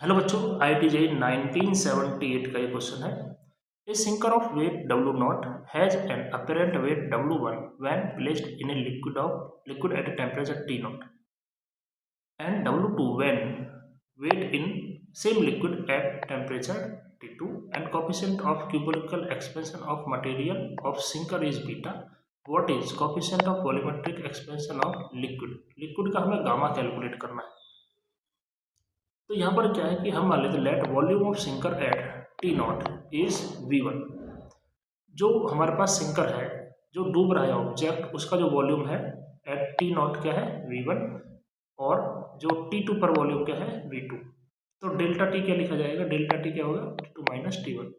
Hello बच्चों, IIT JEE 1978 का ये क्वेश्चन है। A sinker of weight W naught has an apparent weight W1 when placed in a liquid at a temperature T naught and W2 when weight in same liquid at temperature T2 and coefficient of cubical expansion of material of sinker is beta. What is coefficient of volumetric expansion of liquid का हमें gamma calculate करना है। तो यहाँ पर क्या है कि हम मान लेते let volume of sinker at T naught is V1। जो हमारे पास सिंकर है, जो डूब रहा है ऑब्जेक्ट, उसका जो वॉल्यूम है एट T नॉट क्या है V1, और जो T2 पर वॉल्यूम क्या है V2। तो डेल्टा T क्या लिखा जाएगा, डेल्टा T क्या होगा T2 माइनस T1।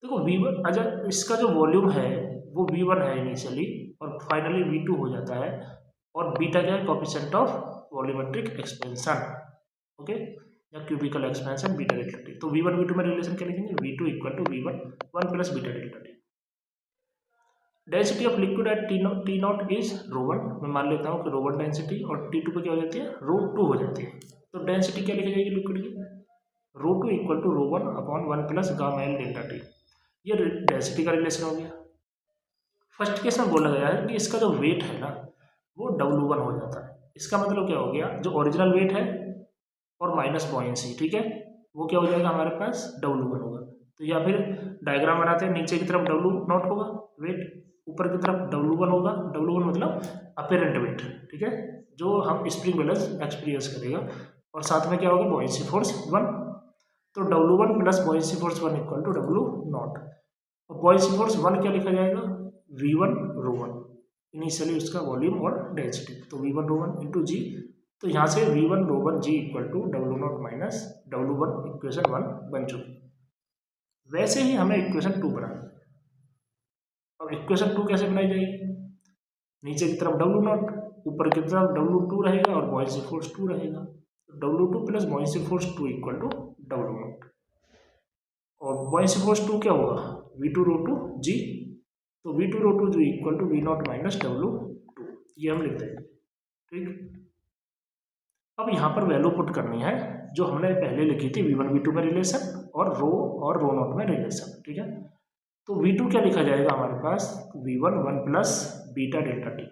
देखो V1 अच्छा, इसका जो वॉल्यूम है वो V1 है इनिशियली, और फाइनली V2 हो जाता है, और बीटा क्या है coefficient of volumetric expansion, okay, या cubical expansion beta delta T. तो V1 V2 में रिलेशन क्या लिखेंगे, V2 equal to V1 1 plus beta delta T. Density of liquid at T naught is ρ1। मैं मान लेता हूँ कि ρ1 डेंसिटी, और T2 पे क्या हो जाती है ρ2 हो जाती है। तो डेंसिटी क्या लिखी जाएगी लिक्विड की, ρ2 equal to ρ1 upon 1 plus gamma L delta T. ये डेंसिटी का रिलेशन हो गया। फर्स्ट केस में बोला गया है कि इसका जो वेट है ना वो W1 हो जाता है। इसका मतलब क्या हो गया, जो ओरिजिनल वेट है और माइनस बॉयंसी, ठीक है, वो क्या हो जाएगा हमारे पास W1 होगा। तो या फिर डायग्राम बनाते हैं, नीचे की तरफ W नॉट होगा वेट, ऊपर की तरफ W1 होगा। W1 मतलब अपेरेंट वेट, ठीक है, जो हम स्प्रिंग बैलेंस एक्सपीरियंस करेगा, और साथ में क्या होगा बॉयंसी फोर्स 1। तो W1 plus buoyancy force 1 equal to W naught, और बॉयंसी फोर्स 1 क्या लिखा जाएगा V1 ρ1, इनिशियली उसका वॉल्यूम और डेंसिटी। तो V1 ρ1 इंटू जी। तो यहाँ से V1 ρ1 g equal to W naught minus W1 equation 1 बन चुकी। वैसे ही हमें इक्वेशन 2 बनाना है। अब इक्वेशन 2 कैसे बनाई जाएगी, नीचे की तरफ W नॉट, ऊपर की तरफ W2 रहेगा, और बॉयंसी फोर्स 2 रहेगा। W2 plus buoyancy force 2 equal to W naught, और बॉयंसी फोर्स 2 क्या होगा V2 ρ2 जी। तो V2 ρ2 g equal to V naught minus W2, ये हम लिख देंगे, ठीक। अब यहाँ पर वैल्यू पुट करनी है जो हमने पहले लिखी थी V1 V2 में रिलेशन, और रो नॉट में रिलेशन, ठीक है। तो V2 क्या लिखा जाएगा हमारे पास V1 1 plus beta delta T.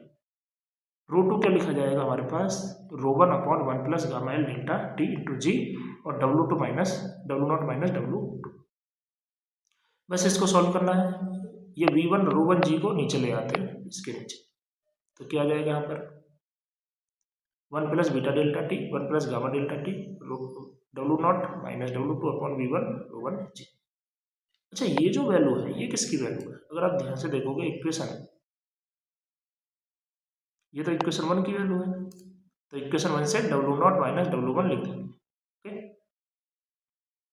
रो2 क्या लिखा जाएगा हमारे पास ρ1 upon 1 plus gamma L delta T into g, और W2 minus W naught minus W2। बस इसको सॉल्व करना है। ये V1 ρ1 जी को नीचे ले आते हैं, इसके नीचे, तो क्या आ जाएगा यहाँ पर 1 plus beta delta T 1 plus gamma delta T W naught minus W2 upon V1 ρ1 जी। अच्छा, ये जो वैल्यू है ये किसकी वैल्यू है, अगर आप ध्यान से देखोगे इक्वेशन, ये तो इक्वेशन 1 की वैल्यू है। तो इक्वेशन 1 से W नॉट माइनस W1 लिख देंगे, ओके।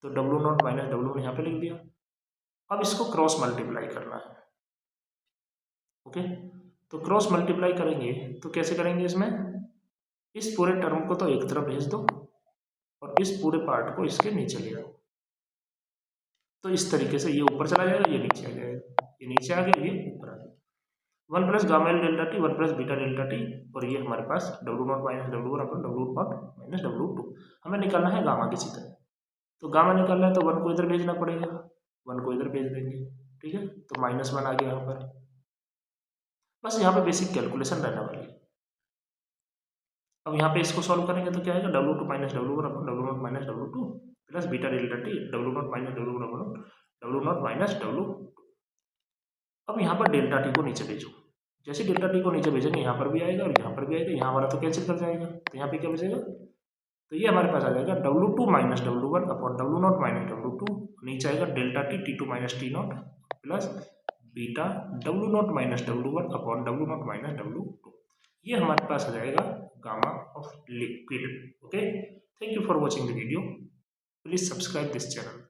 तो W नॉट माइनस W1 यहाँ पे लिख दिया। अब इसको क्रॉस मल्टीप्लाई करना है, ओके। तो क्रॉस मल्टीप्लाई करेंगे तो कैसे करेंगे, इसमें इस पूरे टर्म को तो एक तरफ भेज दो, और इस पूरे पार्ट को इसके नीचे ले आओ। तो इस तरीके से ये ऊपर चला जाएगा, ये नीचे आ जाएगा, ये नीचे आ गया, ये ऊपर आ गया। 1 plus gamma L delta T 1 plus beta delta T, और ये हमारे पास W नॉट माइनस W1 अपन W नॉट माइनस W2। हमें निकालना है गामा किसी तरह। तो गामा निकालना है तो 1 को इधर भेजना पड़ेगा, 1 को इधर भेज देंगे, ठीक है। तो -1 आ गया यहाँ पर। बस यहाँ पे बेसिक कैलकुलेशन रहने वाली है। अब यहाँ पे इसको सॉल्व करेंगे तो क्या आएगा W2 माइनस W1 अपन W naught minus W2 plus beta delta T W naught minus W1 अपन W नॉट माइनस W। अब यहाँ पर डेल्टा टी को नीचे भेजो, जैसे डेल्टा टी को नीचे भेजेंगे यहाँ पर भी आएगा और यहाँ पर भी आएगा, यहाँ वाला तो कैंसिल कर जाएगा, तो यहाँ पे क्या बचेगा, तो ये हमारे पास आ जाएगा W2 minus W1 upon W naught minus W2, नीचे आएगा delta T T2 minus T not plus beta W naught minus W1 upon W naught minus W2। ये हमारे पास आ जाएगा gamma of liquid, okay. Thank you for watching the video, please subscribe this channel.